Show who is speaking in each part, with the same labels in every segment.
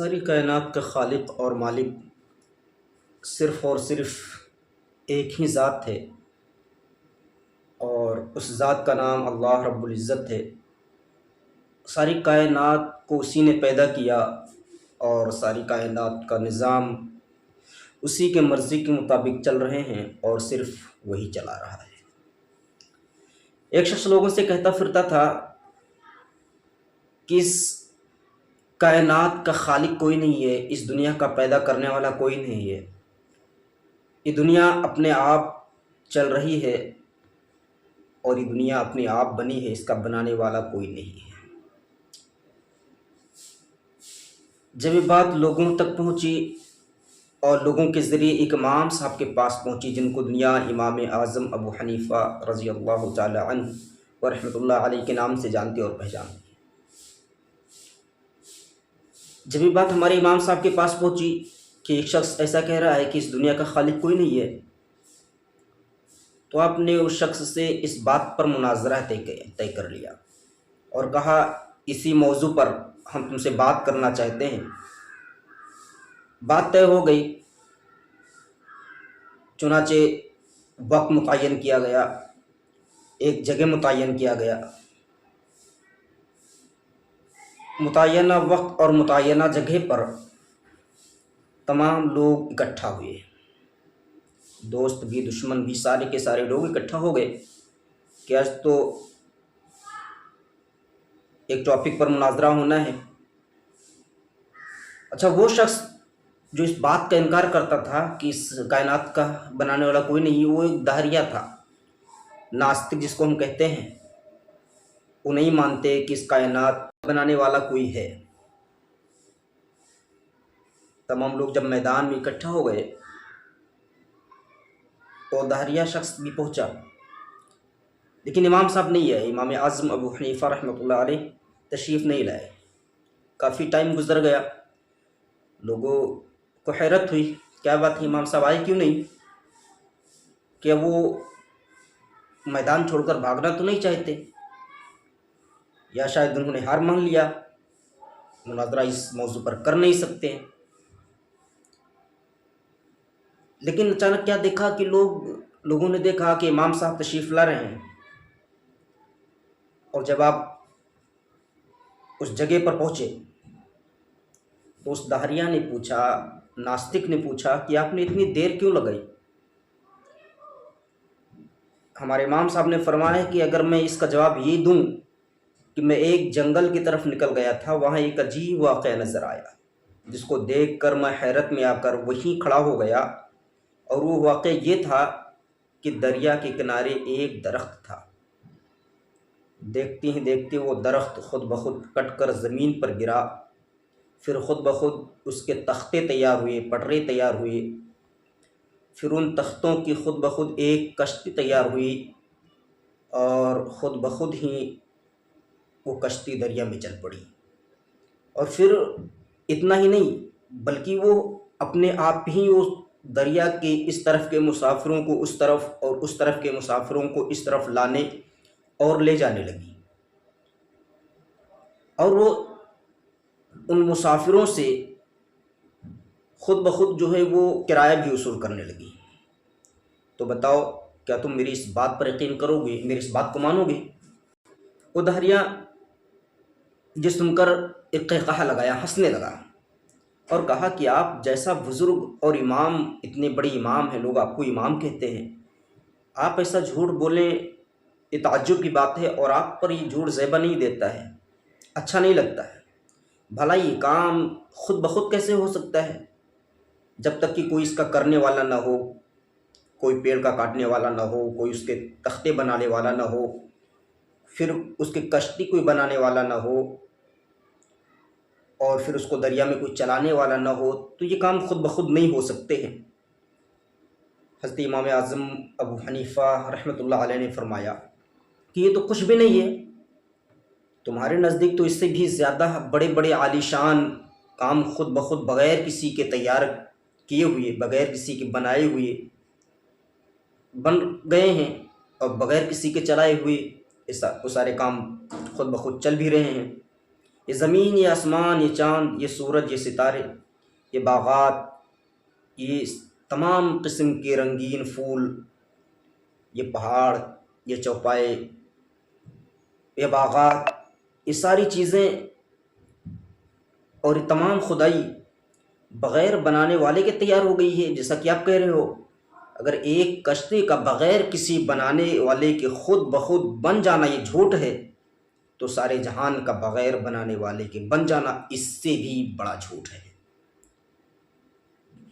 Speaker 1: ساری کائنات کا خالق اور مالک صرف اور صرف ایک ہی ذات ہے، اور اس ذات کا نام اللہ رب العزت ہے۔ ساری کائنات کو اسی نے پیدا کیا، اور ساری کائنات کا نظام اسی کے مرضی کے مطابق چل رہے ہیں، اور صرف وہی چلا رہا ہے۔ ایک شخص لوگوں سے کہتا پھرتا تھا کہ اس کائنات کا خالق کوئی نہیں ہے، اس دنیا کا پیدا کرنے والا کوئی نہیں ہے، یہ دنیا اپنے آپ چل رہی ہے، اور یہ دنیا اپنے آپ بنی ہے، اس کا بنانے والا کوئی نہیں ہے۔ جب یہ بات لوگوں تک پہنچی اور لوگوں کے ذریعے ایک امام صاحب کے پاس پہنچی، جن کو دنیا امام اعظم ابو حنیفہ رضی اللہ تعالی عنہ و رحمۃ اللہ علیہ کے نام سے جانتے اور پہچانتے، جب یہ بات ہمارے امام صاحب کے پاس پہنچی کہ ایک شخص ایسا کہہ رہا ہے کہ اس دنیا کا خالق کوئی نہیں ہے، تو آپ نے اس شخص سے اس بات پر مناظرہ طے کر لیا اور کہا اسی موضوع پر ہم تم سے بات کرنا چاہتے ہیں۔ بات طے ہو گئی، چنانچہ وقت متعین کیا گیا، ایک جگہ متعین کیا گیا، متعینہ وقت اور متعینہ جگہ پر تمام لوگ اکٹھا ہوئے، دوست بھی دشمن بھی، سارے کے سارے لوگ اکٹھا ہو گئے کہ آج تو ایک ٹاپک پر مناظرہ ہونا ہے۔ اچھا، وہ شخص جو اس بات کا انکار کرتا تھا کہ اس کائنات کا بنانے والا کوئی نہیں، وہ ایک دہریہ تھا، ناستک جس کو ہم کہتے ہیں۔ وہ نہیں مانتے کہ اس کائنات بنانے والا کوئی ہے۔ تمام لوگ جب میدان میں اکٹھا ہو گئے تو دہریہ شخص بھی پہنچا، لیکن امام صاحب نہیں آئے، امام اعظم ابو حنیفہ رحمۃ اللہ علیہ تشریف نہیں لائے۔ کافی ٹائم گزر گیا، لوگوں کو حیرت ہوئی، کیا بات ہے امام صاحب آئے کیوں نہیں؟ کہ وہ میدان چھوڑ کر بھاگنا تو نہیں چاہتے، یا شاید انہوں نے ہار مان لیا، مناظرہ اس موضوع پر کر نہیں سکتے۔ لیکن اچانک کیا دیکھا کہ لوگوں نے دیکھا کہ امام صاحب تشریف لا رہے ہیں، اور جب آپ اس جگہ پر پہنچے تو اس دہریہ نے پوچھا، ناستک نے پوچھا کہ آپ نے اتنی دیر کیوں لگائی؟ ہمارے امام صاحب نے فرمایا کہ اگر میں اس کا جواب یہ دوں کہ میں ایک جنگل کی طرف نکل گیا تھا، وہاں ایک عجیب واقعہ نظر آیا جس کو دیکھ کر میں حیرت میں آ کر وہیں کھڑا ہو گیا، اور وہ واقعہ یہ تھا کہ دریا کے کنارے ایک درخت تھا۔ دیکھتے ہی دیکھتے وہ درخت خود بخود کٹ کر زمین پر گرا، پھر خود بخود اس کے تختے تیار ہوئے، پٹرے تیار ہوئے، پھر ان تختوں کی خود بخود ایک کشتی تیار ہوئی، اور خود بخود ہی وہ کشتی دریا میں چل پڑی۔ اور پھر اتنا ہی نہیں، بلکہ وہ اپنے آپ ہی اس دریا کے اس طرف کے مسافروں کو اس طرف اور اس طرف کے مسافروں کو اس طرف لانے اور لے جانے لگی، اور وہ ان مسافروں سے خود بخود جو ہے وہ کرایہ بھی وصول کرنے لگی۔ تو بتاؤ، کیا تم میری اس بات پر یقین کرو گے، میری اس بات کو مانو گے؟ وہ دہریہ یہ سن کر ایک قہقہہ لگایا، ہنسنے لگا، اور کہا کہ آپ جیسا بزرگ اور امام، اتنے بڑے امام ہیں، لوگ آپ کو امام کہتے ہیں، آپ ایسا جھوٹ بولیں یہ تعجب کی بات ہے، اور آپ پر یہ جھوٹ زیبا نہیں دیتا ہے، اچھا نہیں لگتا ہے۔ بھلا یہ کام خود بخود کیسے ہو سکتا ہے جب تک کہ کوئی اس کا کرنے والا نہ ہو، کوئی پیڑ کا کاٹنے والا نہ ہو، کوئی اس کے تختے بنانے والا نہ ہو، پھر اس کی کشتی کوئی بنانے والا نہ ہو، اور پھر اس کو دریا میں کوئی چلانے والا نہ ہو، تو یہ کام خود بخود نہیں ہو سکتے ہیں۔ حضرت امام اعظم ابو حنیفہ رحمۃ اللہ علیہ نے فرمایا کہ یہ تو کچھ بھی نہیں ہے، تمہارے نزدیک تو اس سے بھی زیادہ بڑے بڑے عالیشان کام خود بخود بغیر کسی کے تیار کیے ہوئے، بغیر کسی کے بنائے ہوئے بن گئے ہیں، اور بغیر کسی کے چلائے ہوئے وہ سارے کام خود بخود چل بھی رہے ہیں۔ یہ زمین، یہ آسمان، یہ چاند، یہ سورج، یہ ستارے، یہ باغات، یہ تمام قسم کے رنگین پھول، یہ پہاڑ، یہ چوپائے، یہ باغات، یہ ساری چیزیں اور یہ تمام خدائی بغیر بنانے والے کے تیار ہو گئی ہے. جیسا کہ آپ کہہ رہے ہو، اگر ایک کشتی کا بغیر کسی بنانے والے کے خود بخود بن جانا یہ جھوٹ ہے، تو سارے جہان کا بغیر بنانے والے کے بن جانا اس سے بھی بڑا جھوٹ ہے.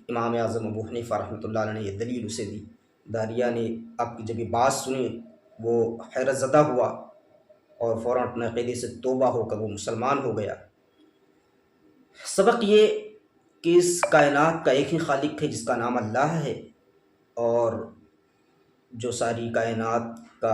Speaker 1: امام اعظم ابو حنیفہ رحمۃ اللہ علیہ نے یہ دلیل اسے دی. داریہ نے آپ کی جب یہ بات سنی وہ حیرت زدہ ہوا اور فوراً اپنے عقیدے سے توبہ ہو کر وہ مسلمان ہو گیا. سبق یہ کہ اس کائنات کا ایک ہی خالق ہے جس کا نام اللہ ہے، اور جو ساری کائنات کا